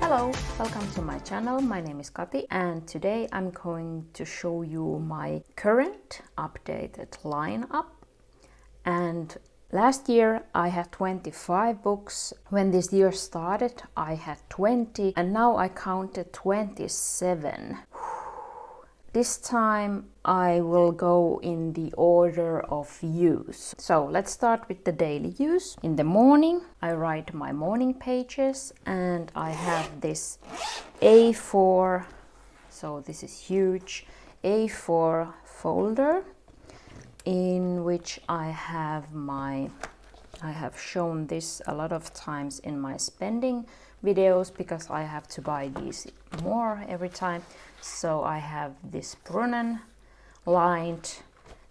Hello, welcome to my channel. My name is Kati and today I'm going to show you my current updated lineup. And last year I had 25 books. When this year started I had 20 and now I counted 27. This time I will go in the order of use. So let's start with the daily use. In the morning I write my morning pages and I have this A4, so this is huge, A4 folder in which I have shown this a lot of times in my spending videos because I have to buy these more every time. So I have this Brunnen lined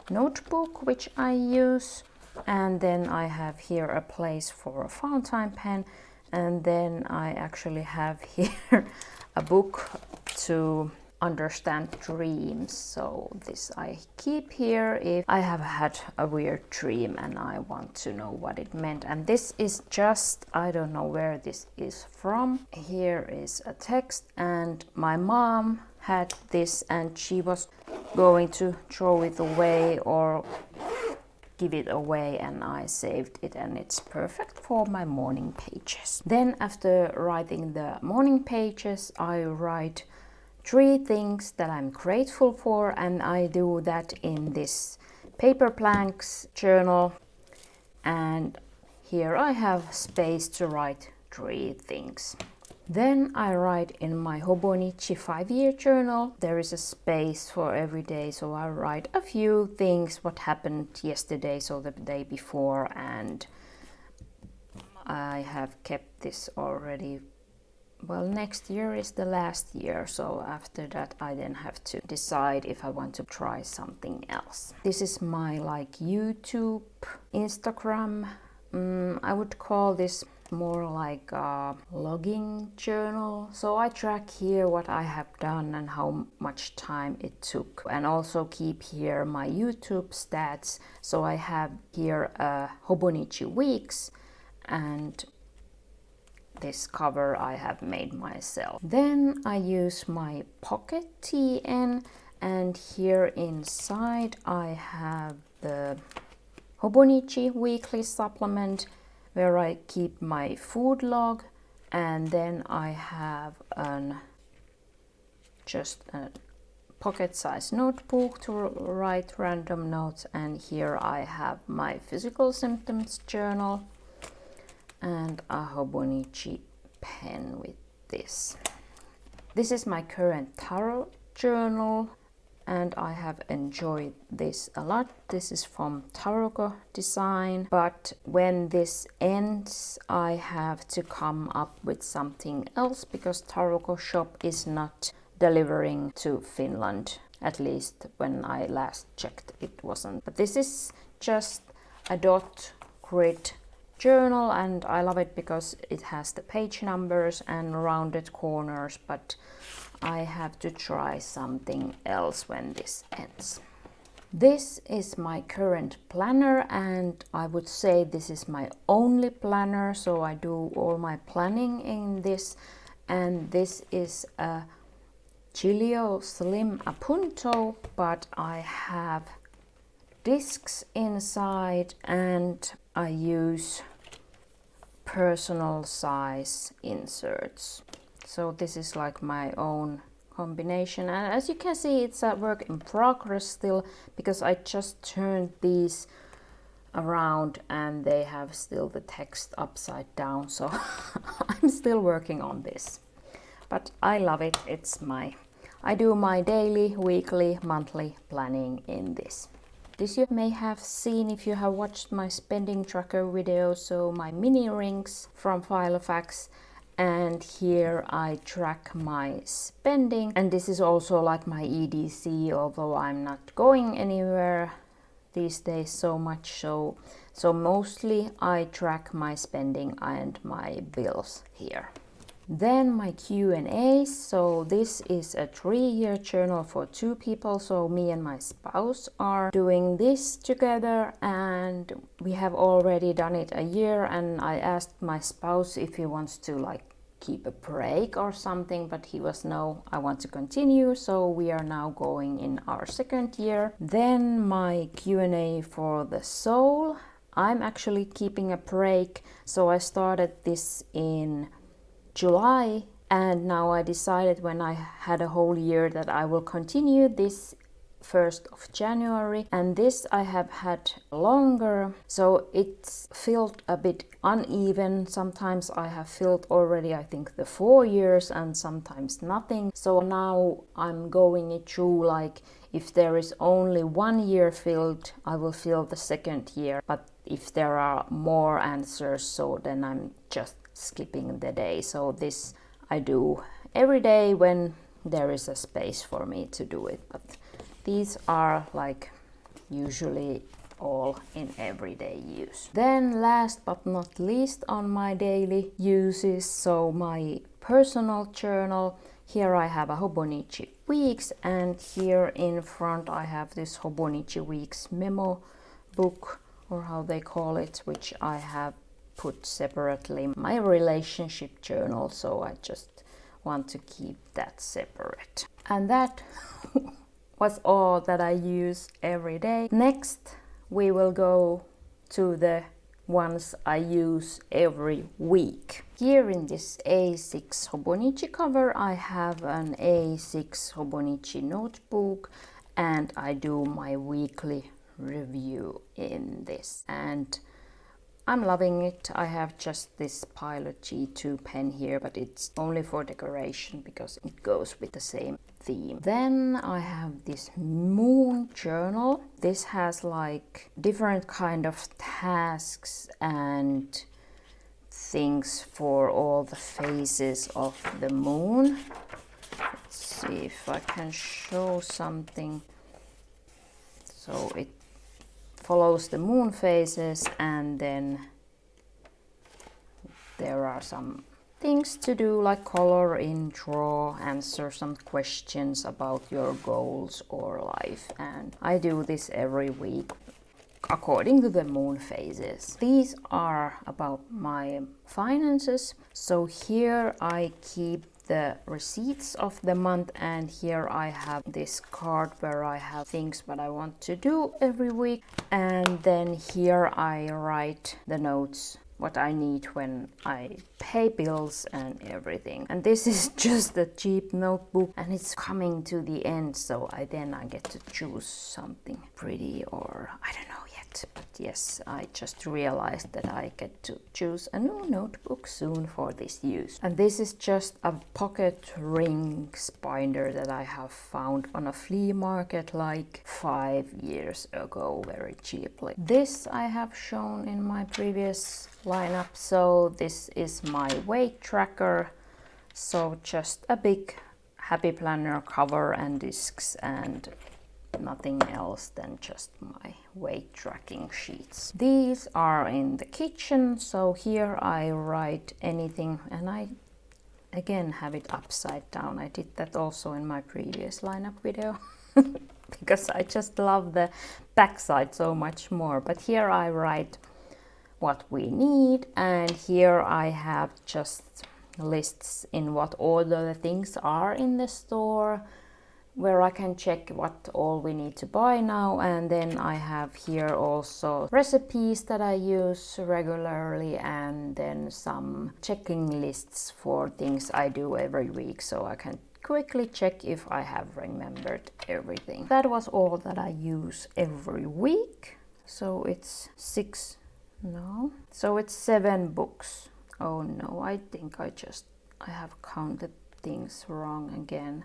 notebook which I use, and then I have here a place for a fountain pen, and then I actually have here a book to understand dreams. So this I keep here if I have had a weird dream and I want to know what it meant. And this is just, I don't know where this is from. Here is a text, and my mom had this and she was going to throw it away or give it away, and I saved it and it's perfect for my morning pages. Then after writing the morning pages I write 3 things that I'm grateful for, and I do that in this paper planks journal, and here I have space to write 3 things. Then I write in my Hobonichi 5-year journal. There is a space for every day, so I write a few things what happened yesterday, so the day before, and I have kept this already. Well, next year is the last year, so after that I then have to decide if I want to try something else. This is my YouTube, Instagram. I would call this more like a logging journal. So I track here what I have done and how much time it took, and also keep here my YouTube stats. So I have here Hobonichi weeks, and this cover I have made myself. Then I use my pocket TN, and here inside I have the Hobonichi weekly supplement where I keep my food log, and then I have just a pocket size notebook to write random notes, and here I have my physical symptoms journal and a Hobonichi pen with this. This is my current tarot journal and I have enjoyed this a lot. This is from Taroko Design, but when this ends I have to come up with something else because Taroko shop is not delivering to Finland. At least when I last checked it wasn't. But this is just a dot grid journal and I love it because it has the page numbers and rounded corners, but I have to try something else when this ends. This is my current planner, and I would say this is my only planner, so I do all my planning in this. And this is a Giglio Slim Appunto, but I have discs inside and I use personal size inserts. So this is like my own combination, and as you can see it's a work in progress still because I just turned these around and they have still the text upside down, so I'm still working on this. But I love it. I do my daily, weekly, monthly planning in this. This you may have seen if you have watched my spending tracker video, so my mini rings from Filofax, and here I track my spending, and this is also like my EDC, although I'm not going anywhere these days so much, so mostly I track my spending and my bills here. Then my Q&A, so this is a 3-year journal for 2 people, so me and my spouse are doing this together, and we have already done it a year, and I asked my spouse if he wants to keep a break or something, but he was no, I want to continue, so we are now going in our second year. Then my Q&A for the soul. I'm actually keeping a break, so I started this in July, and now I decided when I had a whole year that I will continue this 1st of January, and this I have had longer, so it's felt a bit uneven. Sometimes I have filled already, I think, the 4 years, and sometimes nothing. So now I'm going it through, like if there is only 1 year filled, I will fill the second year, but if there are more answers, so then I'm just skipping the day. So this I do every day when there is a space for me to do it, but these are like usually all in everyday use. Then last but not least on my daily uses, so my personal journal. Here I have a Hobonichi Weeks, and here in front I have this Hobonichi Weeks memo book, or how they call it, which I have put separately. My relationship journal, so I just want to keep that separate. And that was all that I use every day. Next, we will go to the ones I use every week. Here in this A6 Hobonichi cover, I have an A6 Hobonichi notebook, and I do my weekly review in this. And I'm loving it. I have just this Pilot G2 pen here, but it's only for decoration because it goes with the same theme. Then I have this moon journal. This has like different kind of tasks and things for all the phases of the moon. Let's see if I can show something. So it follows the moon phases, and then there are some things to do like color in, draw, answer some questions about your goals or life, and I do this every week according to the moon phases. These are about my finances, so here I keep the receipts of the month, and here I have this card where I have things what I want to do every week, and then here I write the notes what I need when I pay bills and everything. And this is just a cheap notebook, and it's coming to the end, so I get to choose something pretty, or I don't know yet, but yes, I just realized that I get to choose a new notebook soon for this use. And this is just a pocket ring binder that I have found on a flea market like 5 years ago, very cheaply. This I have shown in my previous lineup, so this is my weight tracker, so just a big happy planner cover and discs and nothing else than just my weight tracking sheets. These are in the kitchen, so here I write anything, and I again have it upside down. I did that also in my previous lineup video because I just love the backside so much more. But here I write what we need, and here I have just lists in what order the things are in the store, where I can check what all we need to buy now. And then I have here also recipes that I use regularly, and then some checking lists for things I do every week, so I can quickly check if I have remembered everything. That was all that I use every week, so it's 7 books. Oh no, I think I have counted things wrong again.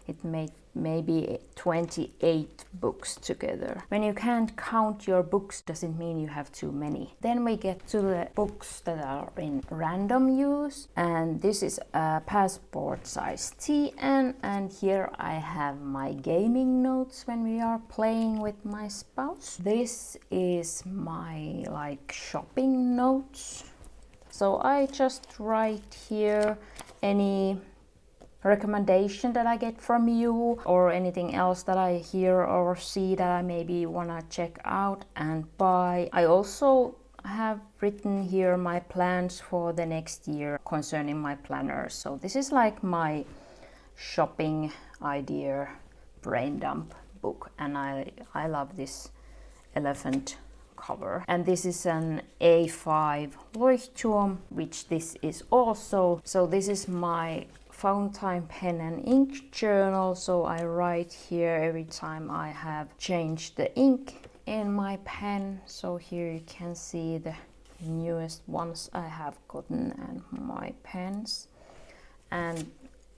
It may be 28 books together. When you can't count your books, doesn't mean you have too many. Then we get to the books that are in random use, and this is a passport size TN, and here I have my gaming notes when we are playing with my spouse. This is my like shopping notes, so I just write here any recommendation that I get from you, or anything else that I hear or see that I maybe wanna check out and buy. I also I have written here my plans for the next year concerning my planner. So this is like my shopping idea brain dump book, and I love this elephant cover. And this is an A5 Leuchtturm, which this is also. So this is my fountain pen and ink journal. So I write here every time I have changed the ink in my pen. So here you can see the newest ones I have gotten and my pens. And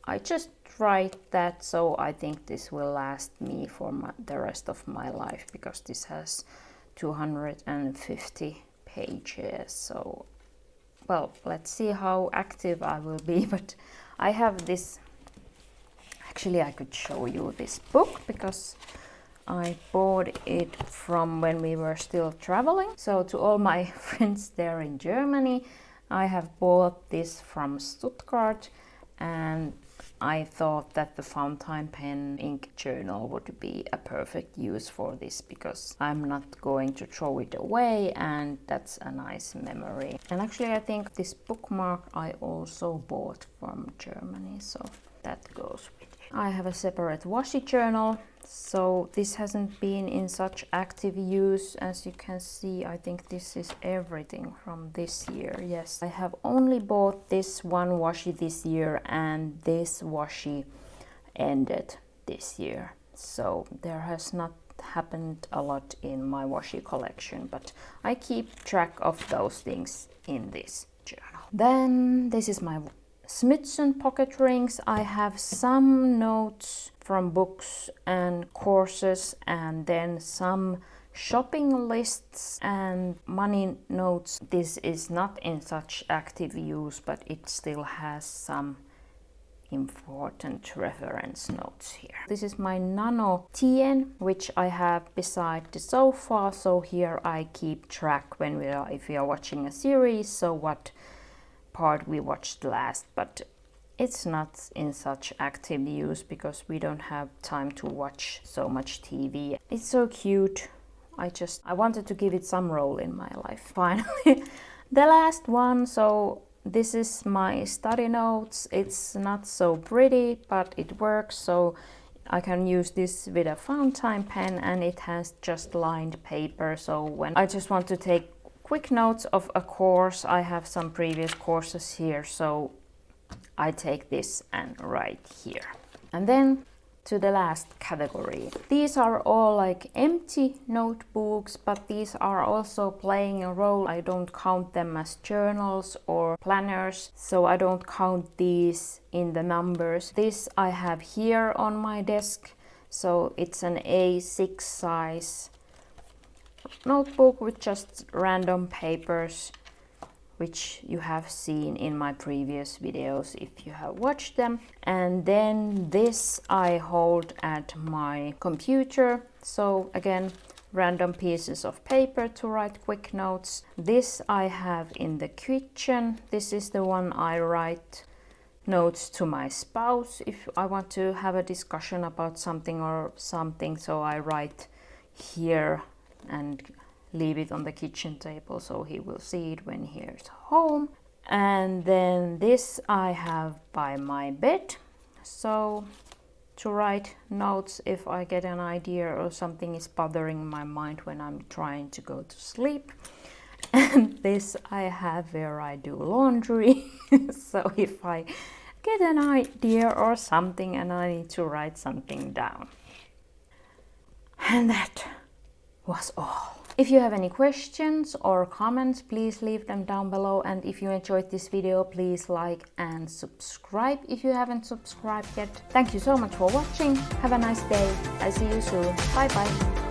I just write that, so I think this will last me for the rest of my life, because this has 250 pages. So, well, let's see how active I will be. But I have this, actually I could show you this book because I bought it from when we were still traveling. So to all my friends there in Germany, I have bought this from Stuttgart, and I thought that the fountain pen ink journal would be a perfect use for this, because I'm not going to throw it away, and that's a nice memory. And actually I think this bookmark I also bought from Germany, so that goes with it. I have a separate washi journal, so this hasn't been in such active use. As you can see, I think this is everything from this year. Yes, I have only bought this one washi this year, and this washi ended this year. So there has not happened a lot in my washi collection, but I keep track of those things in this journal. Then this is my Smithson pocket rings. I have some notes from books and courses, and then some shopping lists and money notes. This is not in such active use, but it still has some important reference notes here. This is my Nano TN, which I have beside the sofa. So here I keep track when if we are watching a series, so what part we watched last, but it's not in such active use because we don't have time to watch so much TV. It's so cute. I wanted to give it some role in my life. Finally, the last one. So this is my study notes. It's not so pretty, but it works. So I can use this with a fountain pen, and it has just lined paper. So when I just want to take quick notes of a course, I have some previous courses here, so I take this and write here. And then to the last category. These are all like empty notebooks, but these are also playing a role. I don't count them as journals or planners, so I don't count these in the numbers. This I have here on my desk, so it's an A6 size notebook with just random papers, which you have seen in my previous videos if you have watched them. And then this I hold at my computer. So again, random pieces of paper to write quick notes. This I have in the kitchen. This is the one I write notes to my spouse if I want to have a discussion about something or something. So I write here and leave it on the kitchen table so he will see it when he's home. And then this I have by my bed, so to write notes if I get an idea or something is bothering my mind when I'm trying to go to sleep. And this I have where I do laundry. So if I get an idea or something and I need to write something down. And that was all. If you have any questions or comments, please leave them down below. And if you enjoyed this video, please like and subscribe if you haven't subscribed yet. Thank you so much for watching. Have a nice day. I see you soon. Bye bye.